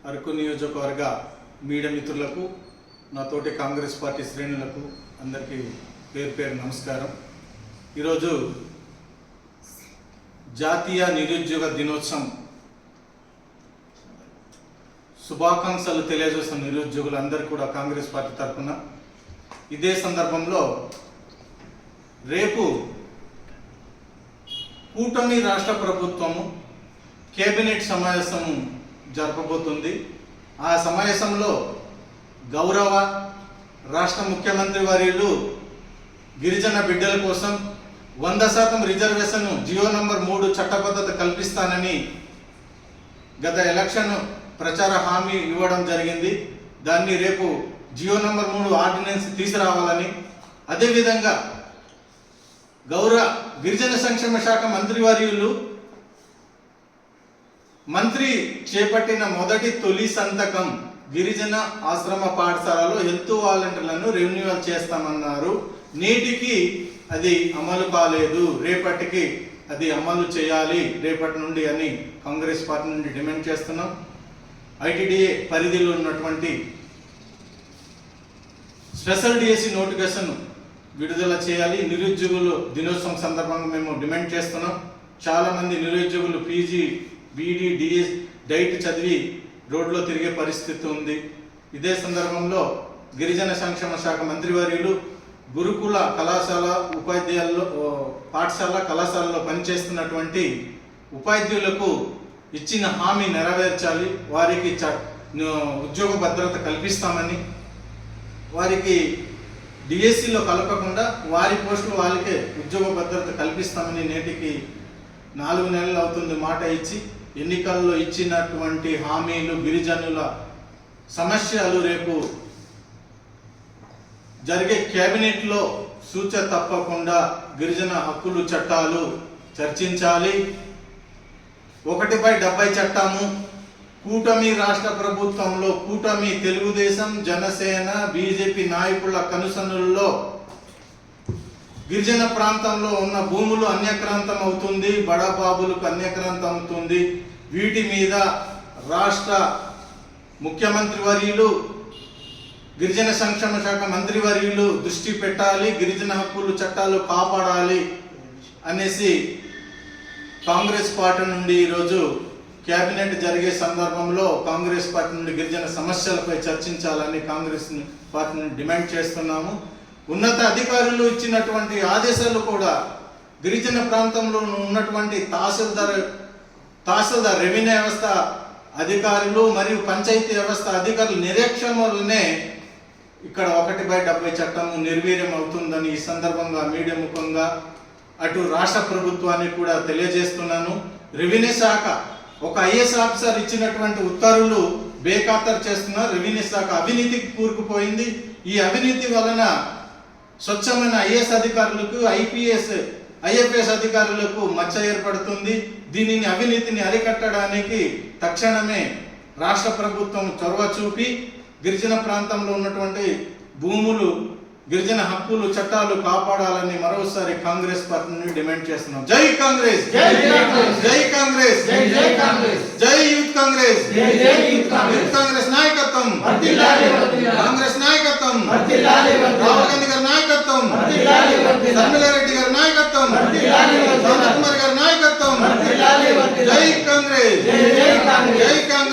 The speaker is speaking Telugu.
అరకు నియోజకవర్గ మీడియా మిత్రులకు, నా తోటి కాంగ్రెస్ పార్టీ శ్రేణులకు అందరికీ పేరు పేరు నమస్కారం. ఈరోజు జాతీయ నిరుద్యోగ దినోత్సవం శుభాకాంక్షలు తెలియజేస్తున్న నిరుద్యోగులందరూ కూడా కాంగ్రెస్ పార్టీ తరఫున. ఇదే సందర్భంలో రేపు కూటమి రాష్ట్ర ప్రభుత్వము కేబినెట్ సమావేశం జరపబోతుంది. ఆ సమావేశంలో గౌరవ రాష్ట్ర ముఖ్యమంత్రి వర్యులు గిరిజన బిడ్డల కోసం 100% రిజర్వేషన్ జియో నంబర్ 3 చట్టబద్ధత కల్పిస్తానని గత ఎలక్షన్ ప్రచార హామీ ఇవ్వడం జరిగింది. దాన్ని రేపు జియో నంబర్ 3 ఆర్డినెన్స్ తీసుకురావాలని, అదేవిధంగా గౌరవ గిరిజన సంక్షేమ శాఖ మంత్రివర్యులు మంత్రి చేపట్టిన తొలి సంతకం గిరిజన ఆశ్రమ పాఠశాలలో హెల్త్ వాలంటీర్లను రెన్యువల్ చేస్తామన్నారు. నేటికి అది అమలు కాలేదు. రేపటికి అది అమలు చేయాలి రేపటి నుండి అని కాంగ్రెస్ పార్టీ నుండి డిమాండ్ చేస్తున్నాం. ఐటీడీఏ పరిధిలో ఉన్నటువంటి స్పెషల్ డిఎస్సి నోటిఫికేషన్ విడుదల చేయాలి. నిరుద్యోగులు దినోత్సవం సందర్భంగా మేము డిమాండ్ చేస్తున్నాం. చాలామంది నిరుద్యోగులు పీజీ, బీడీ, డిఎస్, డైట్ చదివి రోడ్లో తిరిగే పరిస్థితి ఉంది. ఇదే సందర్భంలో గిరిజన సంక్షేమ శాఖ మంత్రివర్యులు గురుకుల కళాశాల పాఠశాల కళాశాలలో పనిచేస్తున్నటువంటి ఉపాధ్యాయులకు ఇచ్చిన హామీ నెరవేర్చాలి. వారికి ఉద్యోగ భద్రత కల్పిస్తామని, వారికి డిఎస్సిలో కలపకుండా వారి పోస్టులు వాళ్ళకే ఉద్యోగ భద్రత కల్పిస్తామని నేటికి 4 నెలలు అవుతుంది మాట ఇచ్చి. ఎన్నికల్లో ఇచ్చినటువంటి హామీలు, గిరిజనుల సమస్యలు రేపు జరిగే కేబినెట్లో సూచ తప్పకుండా గిరిజన హక్కులు చట్టాలు చర్చించాలి. 1/70 చట్టము కూటమి రాష్ట్ర ప్రభుత్వంలో కూటమి తెలుగుదేశం, జనసేన, బీజేపీ నాయకుల కనుసన్నుల్లో గిరిజన ప్రాంతంలో ఉన్న భూములు అన్యక్రాంతం అవుతుంది, బడాబాబులకు అన్యక్రాంతం అవుతుంది. వీటి మీద రాష్ట్ర ముఖ్యమంత్రి వర్యులు, గిరిజన సంక్షేమ శాఖ మంత్రి వర్యులు దృష్టి పెట్టాలి. గిరిజన హక్కులు చట్టాలు కాపాడాలి అనేసి కాంగ్రెస్ పార్టీ నుండి ఈరోజు కేబినెట్ జరిగే సందర్భంలో కాంగ్రెస్ పార్టీ నుండి గిరిజన సమస్యలపై చర్చించాలని కాంగ్రెస్ పార్టీ నుండి డిమాండ్ చేస్తున్నాము. ఉన్నత అధికారులు ఇచ్చినటువంటి ఆదేశాలు కూడా గిరిజన ప్రాంతంలో ఉన్నటువంటి తహసీల్దార్ రెవెన్యూ వ్యవస్థ అధికారులు మరియు పంచాయతీ వ్యవస్థ అధికారులు నిరీక్షణ వల్లనే ఇక్కడ 1/70 చట్టం నిర్వీర్యం అవుతుందని ఈ సందర్భంగా మీడియా ముఖంగా అటు రాష్ట్ర ప్రభుత్వానికి కూడా తెలియజేస్తున్నాను. రెవెన్యూ శాఖ ఒక ఐఏఎస్ ఆఫీసర్ ఇచ్చినటువంటి ఉత్తర్వులు బేఖాతరు చేస్తున్నారు. రెవెన్యూ శాఖ అవినీతికి కూరుకుపోయింది. ఈ అవినీతి వలన స్వచ్ఛమైన ఐఏఎస్ అధికారులకు, ఐఎఫ్ఎస్ అధికారులకు మచ్చ ఏర్పడుతుంది. దీనిని అవినీతిని అరికట్టడానికి తక్షణమే రాష్ట్ర ప్రభుత్వం చొరవ చూపి గిరిజన ప్రాంతంలో ఉన్నటువంటి భూములు, గిరిజన హక్కులు చట్టాలు కాపాడాలని మరోసారి కాంగ్రెస్ పార్టీ నుండి డిమాండ్ చేస్తున్నాం. జై కాంగ్రెస్, జై కాంగ్రెస్, జై కాంగ్రెస్, జై కాంగ్రెస్, జై యూత్ కాంగ్రెస్, యూత్ కాంగ్రెస్ నాయకత్వం, కాంగ్రెస్ నాయకత్వం, రాహుల్ గాంధీ గారి నాయకత్వం, రెడ్డి గారి నాయకత్వం, సోనా కుమార్ గారి నాయకత్వం. జై కాంగ్రెస్, జై కాంగ్రెస్.